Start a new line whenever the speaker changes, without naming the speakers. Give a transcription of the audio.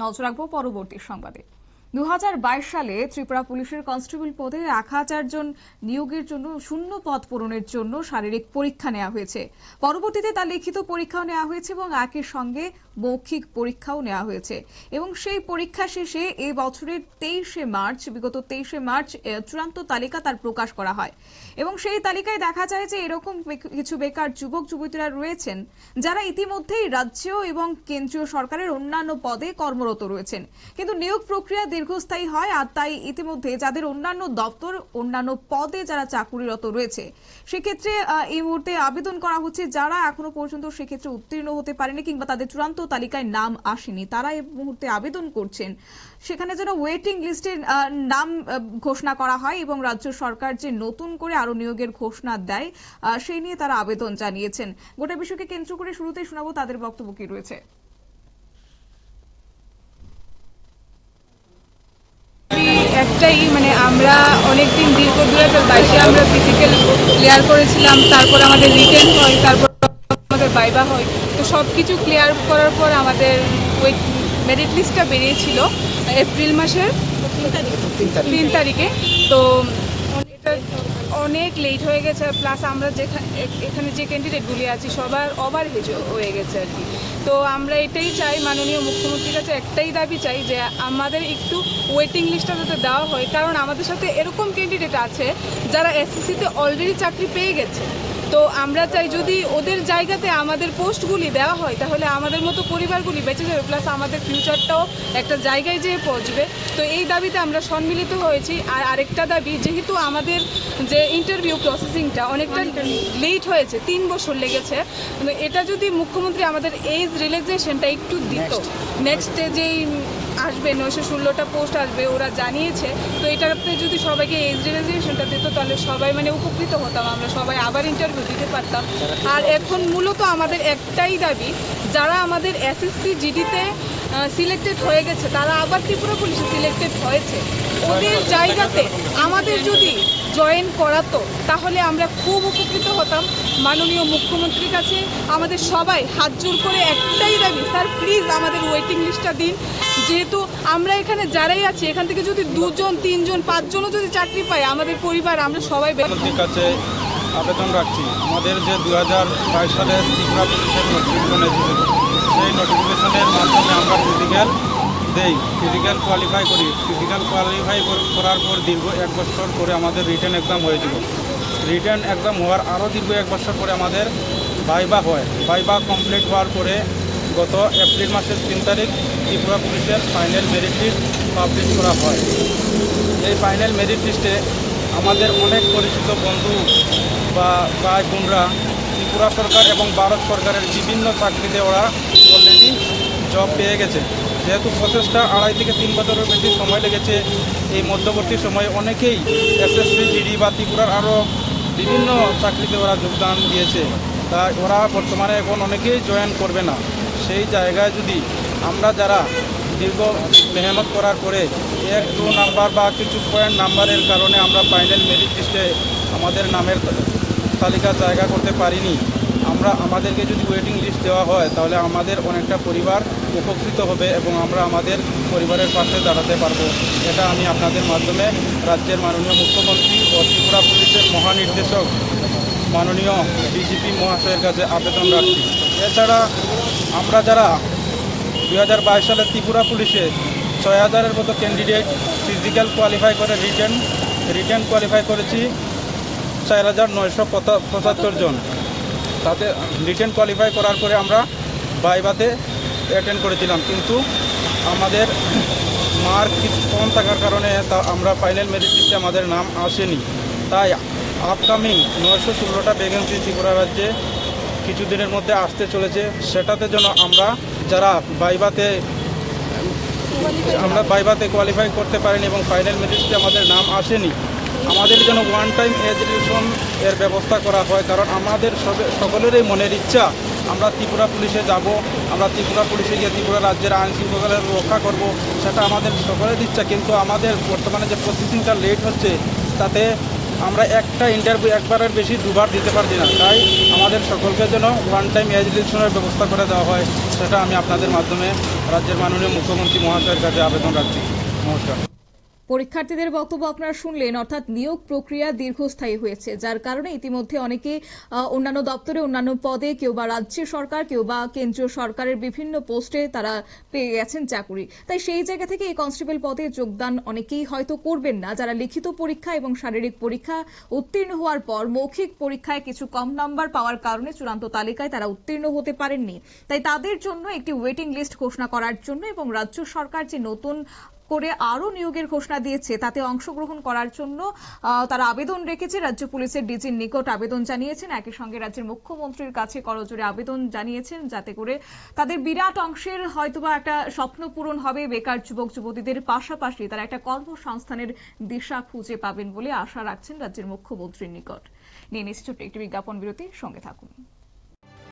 নজর রাখবো পরবর্তী সংবাদে। 2022 সালে ত্রিপুরা পুলিশের কনস্টেবল পদে 1000 জন নিয়োগের জন্য শূন্য পদ পূরণের জন্য শারীরিক পরীক্ষা নেওয়া হয়েছে। পরবর্তীতে তা লিখিত পরীক্ষাও নেওয়া হয়েছে এবং একই সঙ্গে মৌখিক পরীক্ষাও নেওয়া হয়েছে এবং সেই পরীক্ষা শেষে এই বছরের 23শে মার্চ চূড়ান্ত তালিকা তার প্রকাশ করা হয় এবং সেই তালিকায় দেখা যায় যে এরকম কিছু বেকার যুবক যুবতীরা রয়েছেন যারা ইতিমধ্যেই রাজ্য এবং কেন্দ্রীয় সরকারের অন্যান্য পদে কর্মরত রয়েছেন, কিন্তু নিয়োগ প্রক্রিয়া দীর্ঘস্থায়ী হয় আর তাই ইতিমধ্যে যাদের অন্যান্য দপ্তর অন্যান্য পদে যারা চাকুরিরত রয়েছে সেক্ষেত্রে এই মুহূর্তে আবেদন করা হচ্ছে যারা এখনো পর্যন্ত সেক্ষেত্রে উত্তীর্ণ হতে পারেনি কিংবা তাদের চূড়ান্ত তালিকায় নাম আসেনি তারা এই মুহূর্তে আবেদন করছেন সেখানে যেন ওয়েটিং লিস্টের নাম ঘোষণা করা হয় এবং রাজ্য সরকার যে নতুন করে আরো নিয়োগের ঘোষণা দেয় সেই নিয়ে তারা আবেদন জানিয়েছেন। গোটা বিষয়কে কেন্দ্র করে শুরুতেই শোনাবো তাদের বক্তব্য কি রয়েছে।
একটাই আমরা অনেকদিন দীর্ঘ 2022-এ আমরা ফিজিক্যাল ক্লিয়ার করেছিলাম, তারপর আমাদের রিটেন হয়, তারপর আমাদের ভাইভা হয়। তো সবকিছু ক্লিয়ার করার পর আমাদের ওই মেরিট লিস্টটা বেরিয়েছিল এপ্রিল মাসের 3 তারিখে। তো এটা অনেক লেট হয়ে গেছে, প্লাস আমরা এখানে যে ক্যান্ডিডেটগুলি আছি সবার ওভারহেজ হয়ে গেছে আর কি। তো আমরা এটাই চাই, মাননীয় মুখ্যমন্ত্রীর কাছে একটাই দাবি চাই যে আমাদের একটু ওয়েটিং লিস্টটা যাতে দেওয়া হয়, কারণ আমাদের সাথে এরকম ক্যান্ডিডেট আছে যারা এসএসসিতে অলরেডি চাকরি পেয়ে গেছে। তো আমরা চাই যদি ওদের জায়গাতে আমাদের পোস্টগুলি দেওয়া হয় তাহলে আমাদের মতো পরিবারগুলি বেঁচে যাবে, প্লাস আমাদের ফিউচারটাও একটা জায়গায় যেয়ে পৌঁছবে। তো এই দাবিতে আমরা সম্মিলিত হয়েছি। আর আরেকটা দাবি, যেহেতু আমাদের যে ইন্টারভিউ প্রসেসিংটা অনেকটা লেট হয়েছে, 3 বছর লেগেছে, এটা যদি মুখ্যমন্ত্রী আমাদের এজ রিল্যাক্সেশনটা একটু দিত, নেক্সট যেই আসবে 916টা পোস্ট আসবে ওরা জানিয়েছে, তো এটাতে যদি সবাইকে এজ রিল্যাক্সেশনটা দিত তাহলে সবাই উপকৃত হতাম, আমরা সবাই আবার ইন্টারভিউ দিতে পারতাম। আর এখন মূলত আমাদের একটাই দাবি, যারা আমাদের এসএসসি জিডিতে সিলেক্টেড হয়ে গেছে তারা আবার ত্রিপুরা পুলিশে সিলেক্টেড হয়েছে, ওদের জায়গাতে আমাদের যদি জয়েন করাতো তাহলে আমরা খুব উপকৃত হতাম। মাননীয় মুখ্যমন্ত্রীর কাছে আমাদের সবাই হাত জোর করে একটাই দাবি, স্যার প্লিজ আমাদের ওয়েটিং লিস্টটা দিন। যেহেতু আমরা এখানে যারাই আছি এখান থেকে যদি 2 জন 3 জন 5 জনও যদি চাকরি পাই আমাদের পরিবার আমরা সবাই
কাছে আবেদন রাখছি। আমাদের যে 2022 সালে ত্রিপুরা পুলিশের নোটিফিকেশন এসেছিল সেই নোটিফিকেশনের মাধ্যমে আমরা ফিজিক্যাল কোয়ালিফাই করি। ফিজিক্যাল কোয়ালিফাই করার পর দীর্ঘ 1 বছর পরে আমাদের রিটেন এক্সাম হয়েছিল। রিটেন এক্সাম হওয়ার আরও দীর্ঘ 1 বছর পরে আমাদের ভাইভা হয়। ভাইভা কমপ্লিট হওয়ার পরে গত এপ্রিল মাসের 3 তারিখ ত্রিপুরা পুলিশের ফাইনাল মেরিট লিস্ট পাবলিশ করা হয়। এই ফাইনাল মেরিট লিস্টে আমাদের অনেক পরিচিত বন্ধু বা ভাই বোনরা ত্রিপুরা সরকার এবং ভারত সরকারের বিভিন্ন চাকরিতে ওরা অলরেডি জব পেয়ে গেছে। যেহেতু প্রসেসটা 2.5 থেকে 3 বছরের বেশি সময় লেগেছে, এই মধ্যবর্তী সময়ে অনেকেই এসএসসি জিডি বা ত্রিপুরার আরও বিভিন্ন চাকরিতে ওরা যোগদান দিয়েছে, তাই ওরা বর্তমানে এখন অনেকেই জয়েন করবে না। সেই জায়গায় যদি আমরা যারা দীর্ঘ মেহনত করার পরে 1-2 নাম্বার বা কিছু পয়েন্ট নাম্বারের কারণে আমরা ফাইনাল মেরিট লিস্টে আমাদের নামের তালিকা জায়গা করতে পারিনি, আমাদেরকে যদি ওয়েটিং লিস্ট দেওয়া হয় তাহলে আমাদের অনেকটা পরিবার উপকৃত হবে এবং আমরা আমাদের পরিবারের পাশে দাঁড়াতে পারবো। এটা আমি আপনাদের মাধ্যমে রাজ্যের মাননীয় মুখ্যমন্ত্রী ও ত্রিপুরা পুলিশের মহানির্দেশক মাননীয় ডিজিপি মহাশয়ের কাছে আবেদন রাখছি। এছাড়া আমরা যারা 2022 সালে ত্রিপুরা পুলিশে 6000-এর মতো ক্যান্ডিডেট ফিজিক্যাল কোয়ালিফাই করে রিটেন কোয়ালিফাই করেছি 4975 জন। তাতে রিটেন কোয়ালিফাই করার পরে আমরা ভাইভাতে অ্যাটেন্ড করেছিলাম, কিন্তু আমাদের মার্ক কিছু কম থাকার কারণে আমরা ফাইনাল মেরিট লিস্টে আমাদের নাম আসেনি। তাই আপকামিং 916টা ভ্যাকেন্সি ত্রিপুরা রাজ্যে কিছুদিনের মধ্যে আসতে চলেছে, সেটাতে যেন আমরা যারা ভাইভাতে কোয়ালিফাই করতে পারিনি এবং ফাইনাল মেরিট লিস্টে আমাদের নাম আসেনি, আমাদের যেন ওয়ান টাইম এডুকেশন এর ব্যবস্থা করা হয়। কারণ আমাদের সকলেরই মনের ইচ্ছা আমরা ত্রিপুরা পুলিশে যাব, আমরা ত্রিপুরা পুলিশে গিয়ে ত্রিপুরা রাজ্যের আইন শৃঙ্খলা রক্ষা করব, সেটা আমাদের সকলের ইচ্ছা। কিন্তু আমাদের বর্তমানে যে প্রসেসিংটা লেট হচ্ছে তাতে আমরা একটা ইন্টারভিউ একবারের বেশি দুবার দিতে পারছি না, তাই আমাদের সকলকে যেন ওয়ান টাইম এজ রিলেকশনের ব্যবস্থা করে দেওয়া হয়, সেটা আমি আপনাদের মাধ্যমে রাজ্যের মাননীয় মুখ্যমন্ত্রী মহাশয়ের কাছে আবেদন রাখছি। নমস্কার।
পরীক্ষার্থীদের বক্তব্য আপনারা শুনলেন, অর্থাৎ নিয়োগ প্রক্রিয়া দীর্ঘস্থায়ী হয়েছে, যার কারণে ইতিমধ্যে অনেকে অন্যান্য দপ্তরে অন্যান্য পদে, কেউ বা রাজ্য সরকার, কেউ বা কেন্দ্রীয় সরকারের বিভিন্ন পোস্টে তারা পেয়ে গেছেন চাকুরি। তাই সেই জায়গা থেকে এই কনস্টেবল পদে যোগদান অনেকেই হয়তো করবেন না, যারা লিখিত পরীক্ষা এবং শারীরিক পরীক্ষা উত্তীর্ণ হওয়ার পর মৌখিক পরীক্ষায় কিছু কম নাম্বার পাওয়ার কারণে চূড়ান্ত তালিকায় তারা উত্তীর্ণ হতে পারেননি। তাই তাদের জন্য একটি ওয়েটিং লিস্ট ঘোষণা করার জন্য এবং রাজ্য সরকার যে নতুন করে আরো নিয়োগের ঘোষণা দিয়েছে তাতে অংশগ্রহণ করার জন্য তারা আবেদন রেখেছে। রাজ্য পুলিশের ডিজির নিকট আবেদন জানিয়েছেন, একই সঙ্গে রাজ্যের মুখ্যমন্ত্রীর কাছে করজোড়ে আবেদন জানিয়েছেন, যাতে করে তাদের বিরাট অংশের হয়তোবা একটা স্বপ্ন পূরণ হবে। বেকার যুবক যুবতীদের পাশাপাশি তারা একটা কর্মসংস্থানের দিশা খুঁজে পাবেন বলে আশা রাখছেন রাজ্যের মুখ্যমন্ত্রীর নিকট। নিয়ে নিশ্চয় একটি বিজ্ঞাপন বিরতি, সঙ্গে থাকুন।